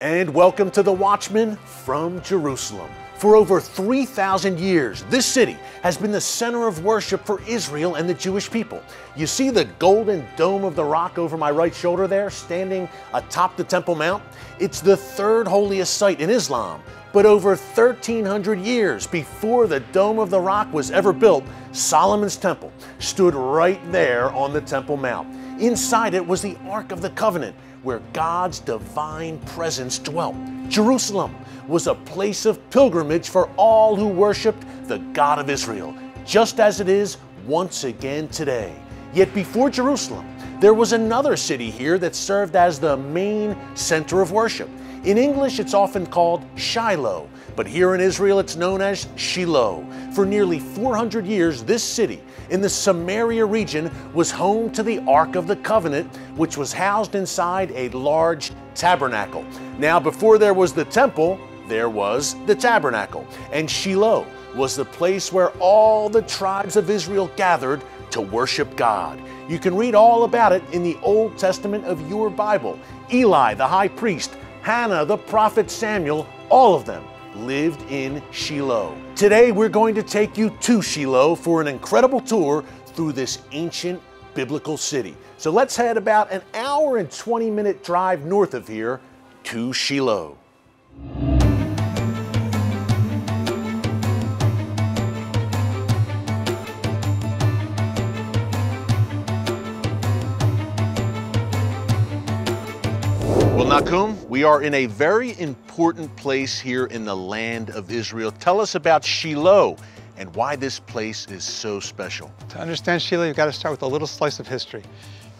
And welcome to the Watchman from Jerusalem. For over 3,000 years, this city has been the center of worship for Israel and the Jewish people. You see the golden dome of the rock over my right shoulder there, standing atop the Temple Mount? It's the third holiest site in Islam. But over 1,300 years before the Dome of the Rock was ever built, Solomon's Temple stood right there on the Temple Mount. Inside it was the Ark of the Covenant, where God's divine presence dwelt. Jerusalem was a place of pilgrimage for all who worshiped the God of Israel, just as it is once again today. Yet before Jerusalem, there was another city here that served as the main center of worship. In English, it's often called Shiloh, but here in Israel, it's known as Shiloh. For nearly 400 years, this city in the Samaria region was home to the Ark of the Covenant, which was housed inside a large tabernacle. Now, before there was the temple, there was the tabernacle, and Shiloh was the place where all the tribes of Israel gathered to worship God. You can read all about it in the Old Testament of your Bible. Eli, the high priest, Hannah, the prophet Samuel, all of them lived in Shiloh. Today we're going to take you to Shiloh for an incredible tour through this ancient biblical city. So let's head about an hour and 20-minute drive north of here to Shiloh. Well, Nakum, we are in a very important place here in the land of Israel. Tell us about Shiloh and why this place is so special. To understand Shiloh, you've got to start with a little slice of history.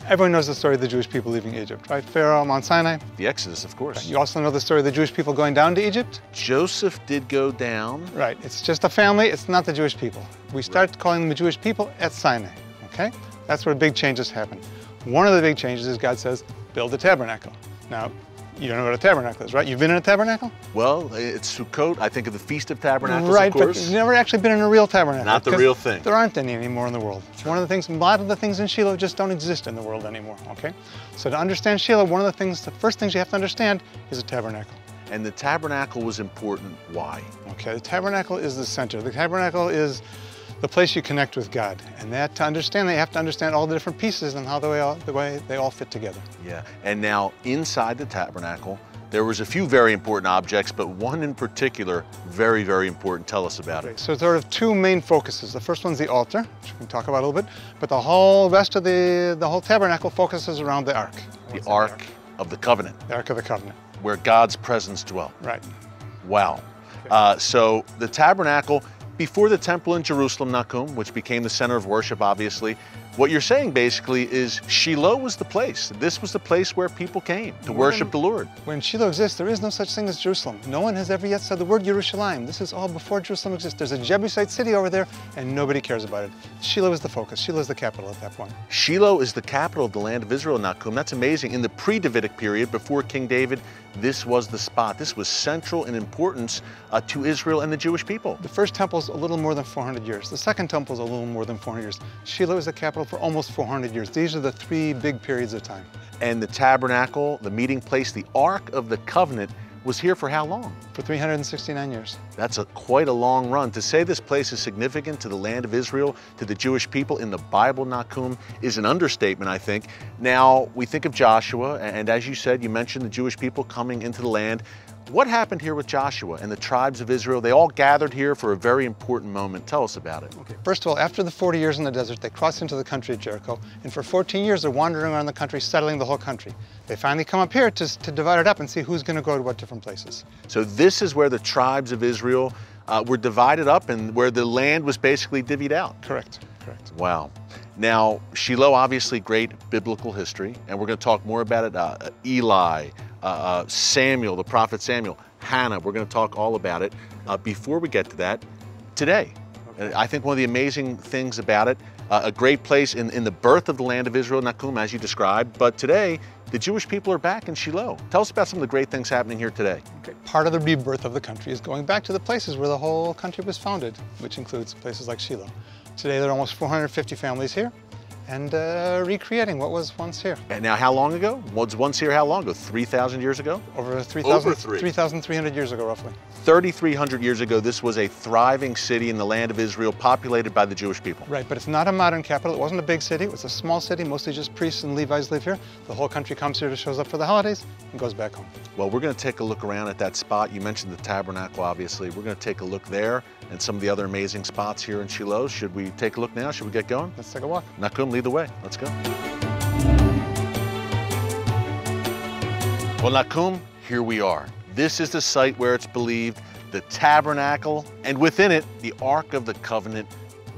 Everyone knows the story of the Jewish people leaving Egypt, right? Pharaoh, Mount Sinai. The Exodus, of course. You also know the story of the Jewish people going down to Egypt. Joseph did go down. Right, it's just a family, it's not the Jewish people. We start calling them the Jewish people at Sinai, okay? That's where big changes happen. One of the big changes is God says, build a tabernacle. Now, you don't know what a tabernacle is, right? You've been in a tabernacle? Well, it's Sukkot. I think of the Feast of Tabernacles, right, of course. But you've never actually been in a real tabernacle. Not the real thing. There aren't any anymore in the world. It's one of the things, a lot of the things in Shiloh just don't exist in the world anymore, okay? So to understand Shiloh, one of the things, the first things you have to understand is a tabernacle. And the tabernacle was important. Why? Okay, the tabernacle is the center. The tabernacle is the place you connect with God. And that, to understand that, you have to understand all the different pieces and how the way they all fit together. Yeah, and now inside the tabernacle, there was a few very important objects, but one in particular, very, very important. Tell us about it. So sort of two main focuses. The first one's the altar, which we can talk about a little bit, but the whole rest of the whole tabernacle focuses around the Ark. The Ark of the Covenant. The Ark of the Covenant. Where God's presence dwelt. Right. Wow. Okay. So the tabernacle, before the temple in Jerusalem, Nakum, which became the center of worship, obviously, what you're saying basically is Shiloh was the place. This was the place where people came to worship the Lord. When Shiloh exists, there is no such thing as Jerusalem. No one has ever yet said the word Yerushalayim. This is all before Jerusalem exists. There's a Jebusite city over there, and nobody cares about it. Shiloh is the focus. Shiloh is the capital at that point. Shiloh is the capital of the land of Israel, Nakum. That's amazing. In the pre-Davidic period, before King David, this was the spot. This was central in importance to Israel and the Jewish people. The first temple is a little more than 400 years. The second temple is a little more than 400 years. Shiloh is the capital for almost 400 years. These are the three big periods of time. And the tabernacle, the meeting place, the Ark of the Covenant was here for how long? For 369 years. That's quite a long run. To say this place is significant to the land of Israel, to the Jewish people in the Bible, Nakum, is an understatement, I think. Now, we think of Joshua, and as you said, you mentioned the Jewish people coming into the land. What happened here with Joshua and the tribes of Israel? They all gathered here for a very important moment. Tell us about it. Okay. First of all, after the 40 years in the desert, they crossed into the country of Jericho, and for 14 years they're wandering around the country, settling the whole country. They finally come up here to divide it up and see who's going to go to what different places. So this is where the tribes of Israel were divided up and where the land was basically divvied out. Correct, correct. Wow. Now, Shiloh, obviously great biblical history, and we're going to talk more about it. Eli, Samuel, the prophet Samuel, Hannah, we're going to talk all about it. Before we get to that, today, I think one of the amazing things about it, a great place in the birth of the land of Israel, Nakum, as you described, but today, the Jewish people are back in Shiloh. Tell us about some of the great things happening here today. Okay. Part of the rebirth of the country is going back to the places where the whole country was founded, which includes places like Shiloh. Today there are almost 450 families here, and recreating what was once here. And now, how long ago? Was once here how long ago? 3,000 years ago? Over 3,300 years ago, roughly. 3,300 years ago, this was a thriving city in the land of Israel, populated by the Jewish people. Right, but it's not a modern capital. It wasn't a big city. It was a small city. Mostly just priests and Levites live here. The whole country comes here, shows up for the holidays, and goes back home. Well, we're going to take a look around at that spot. You mentioned the Tabernacle, obviously. We're going to take a look there and some of the other amazing spots here in Shiloh. Should we take a look now? Should we get going? Let's take a walk. Nahum, lead the way. Let's go. Well, Nahum, here we are. This is the site where it's believed the Tabernacle, and within it, the Ark of the Covenant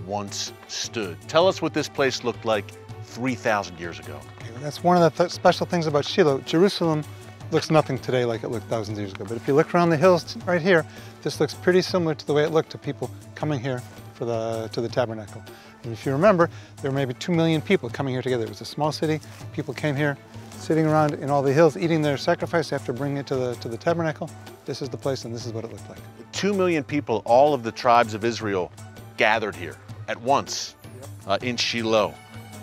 once stood. Tell us what this place looked like 3,000 years ago. Okay, well, that's one of the special things about Shiloh. Jerusalem looks nothing today like it looked thousands of years ago. But if you look around the hills right here, this looks pretty similar to the way it looked to people coming here to the Tabernacle. And if you remember, there were maybe 2 million people coming here together. It was a small city. People came here, sitting around in all the hills, eating their sacrifice after bringing it to the Tabernacle. This is the place, and this is what it looked like. 2 million people, all of the tribes of Israel, gathered here at once in Shiloh.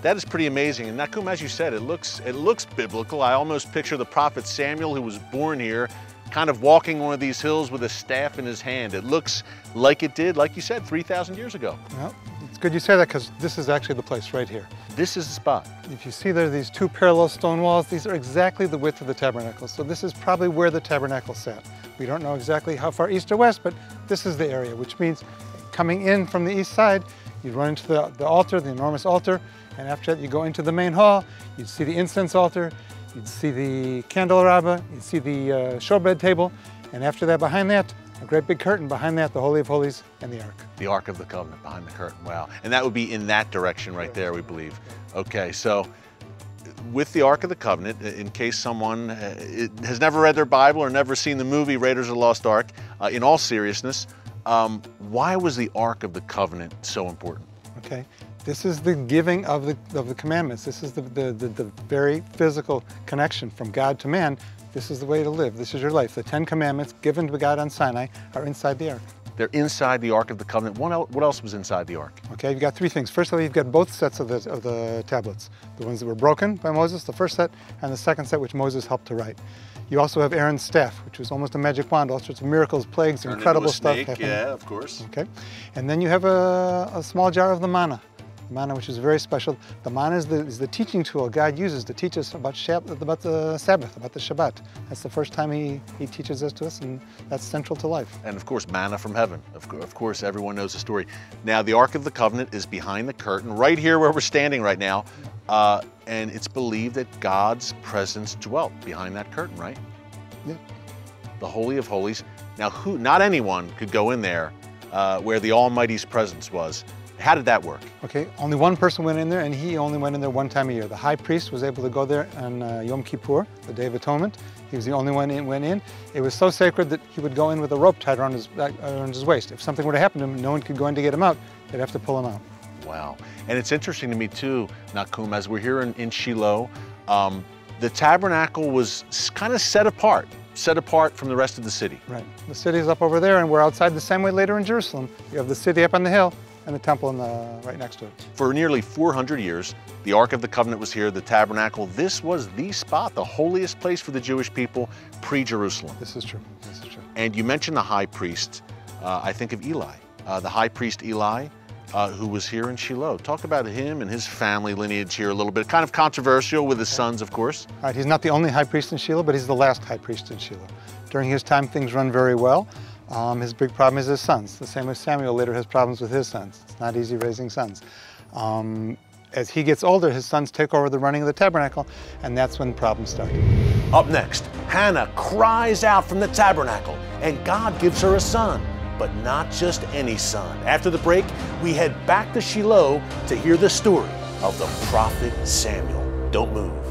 That is pretty amazing. And Nahum, as you said, it looks biblical. I almost picture the prophet Samuel, who was born here, kind of walking one of these hills with a staff in his hand. It looks like it did, like you said, 3,000 years ago. Well, it's good you say that, because this is actually the place right here. This is the spot. If you see there are these two parallel stone walls, these are exactly the width of the Tabernacle. So this is probably where the Tabernacle sat. We don't know exactly how far east or west, but this is the area, which means coming in from the east side, you'd run into the altar, the enormous altar, and after that you go into the main hall, you'd see the incense altar, you'd see the candelabra, you'd see the showbread table, and after that, behind that, a great big curtain, behind that, the Holy of Holies and the Ark. The Ark of the Covenant behind the curtain, wow. And that would be in that direction right there, we believe. Okay, so with the Ark of the Covenant, in case someone has never read their Bible or never seen the movie Raiders of the Lost Ark, in all seriousness, why was the Ark of the Covenant so important? Okay, this is the giving of the commandments. This is the very physical connection from God to man. This is the way to live. This is your life. The 10 Commandments given to God on Sinai are inside the Ark. They're inside the Ark of the Covenant. What else was inside the Ark? Okay, you've got 3 things. First of all, you've got both sets of the tablets. The ones that were broken by Moses, the first set, and the second set, which Moses helped to write. You also have Aaron's staff, which was almost a magic wand, all sorts of miracles, plagues, incredible stuff happening. Yeah, of course. Okay, and then you have a small jar of the manna. Manna, which is very special. The manna is the teaching tool God uses to teach us about the Sabbath, about the Shabbat. That's the first time he teaches this to us, and that's central to life. And of course, manna from heaven. Of course, everyone knows the story. Now, the Ark of the Covenant is behind the curtain, right here where we're standing right now, and it's believed that God's presence dwelt behind that curtain, right? Yeah. The Holy of Holies. Now, not anyone could go in there where the Almighty's presence was. How did that work? Okay, only one person went in there, and he only went in there one time a year. The high priest was able to go there on Yom Kippur, the Day of Atonement. He was the only one who went in. It was so sacred that he would go in with a rope tied around his waist. If something were to happen to him, no one could go in to get him out. They'd have to pull him out. Wow. And it's interesting to me too, Nahum, as we're here in Shiloh, the tabernacle was kind of set apart from the rest of the city. Right. The city is up over there, and we're outside the same way later in Jerusalem. You have the city up on the hill, and the temple right next to it. For nearly 400 years, the Ark of the Covenant was here, the Tabernacle. This was the spot, the holiest place for the Jewish people pre-Jerusalem. This is true, this is true. And you mentioned the high priest. I think of Eli, the high priest Eli, who was here in Shiloh. Talk about him and his family lineage here a little bit. Kind of controversial with his sons, of course. All right, he's not the only high priest in Shiloh, but he's the last high priest in Shiloh. During his time, things run very well. His big problem is his sons. The same as Samuel later has problems with his sons. It's not easy raising sons. As he gets older, his sons take over the running of the tabernacle, and that's when problems start. Up next, Hannah cries out from the tabernacle, and God gives her a son, but not just any son. After the break, we head back to Shiloh to hear the story of the prophet Samuel. Don't move.